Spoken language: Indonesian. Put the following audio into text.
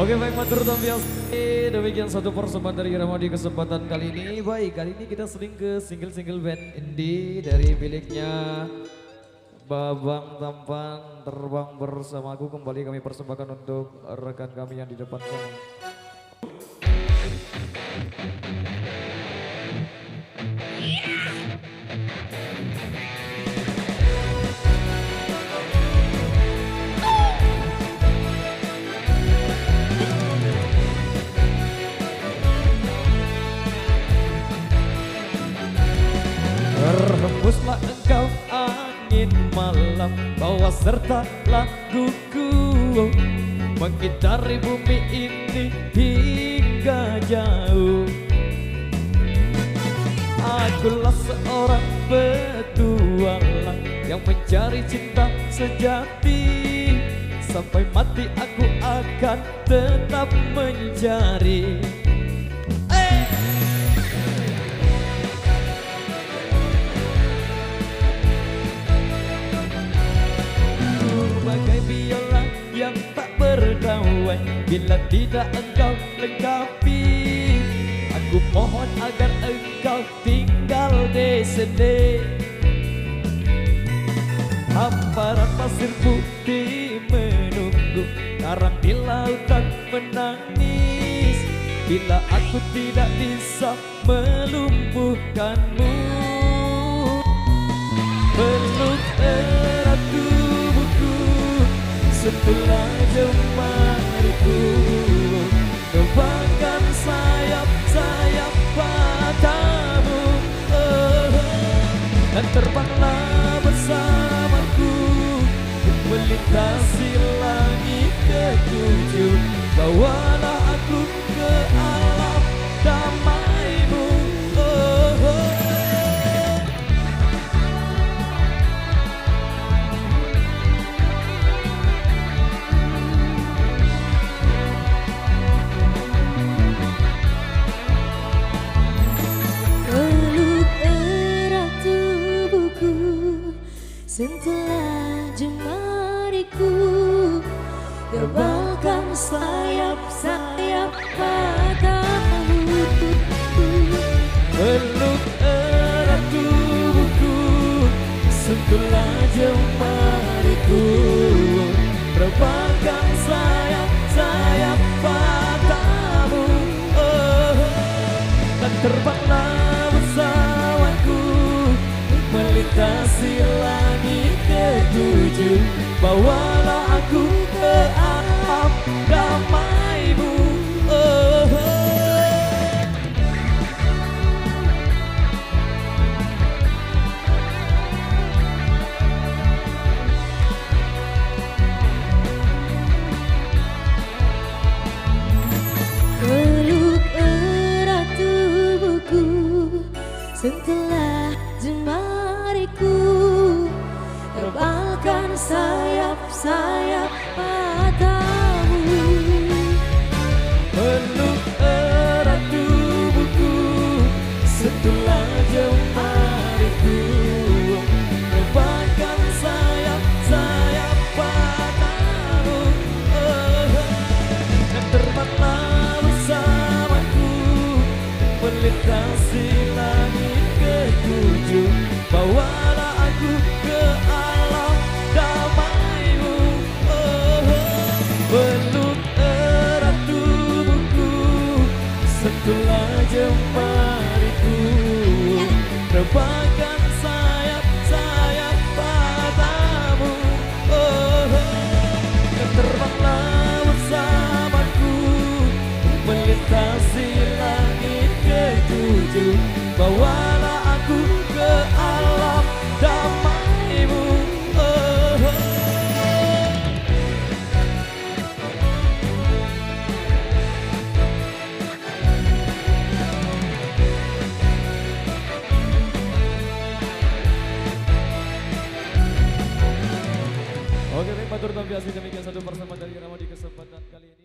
Oke baik matur biasa. Demikian satu persembahan dari Irama di kesempatan kali ini. Baik kali ini kita sering ke single-single band indie dari miliknya Babang Tampan. Terbang bersamaku kembali kami persembahkan untuk rekan kami yang di depan sana. Terhembuslah engkau angin malam, bawa serta laguku mengitari bumi ini hingga jauh. Akulah seorang petualang yang mencari cinta sejati. Sampai mati aku akan tetap mencari. Bagai biola yang tak berdauai, bila tidak engkau lengkapi. Aku mohon agar engkau tinggal di sini. Hamparan pasir putih menunggu, karang di lautan menangis. Bila aku tidak bisa melumpuhkanmu, peluk erat tubuhku, sentuhlah jemariku, terbangkan sayap-sayap padamu, dan terbanglah bersamaku melintasi langit ketujuh. Bawalah aku ke alam damaimu. Sentuhlah jemariku, tebalkan sayap-sayap padamu. Peluk erat tubuhku, sentuhlah jemariku, terbangkan sayap-sayap padamu, dan terbanglah bersamaku melintasi langit ketujuh. Bawalah aku ke alam damaimu. Peluk erat tubuhku, sentuhlah jemariku, tebalkan sayap-sayap padamu. Peluk erat tubuhku, sentuhlah jemariku, terbangkan sayap-sayap padamu, dan terbanglah bersamaku melintasi langit ketujuh. Bawalah aku ke alam damaimu. Peluk erat tubuhku, sentuhlah jemariku, terbangkan sayap-sayap padamu, dan terbanglah bersamaku melintasi langit ketujuh. Bawalah aku ke alam damaimu. Oke, baik matur biasa demikian satu persembahan dari Irama di kesempatan kali ini.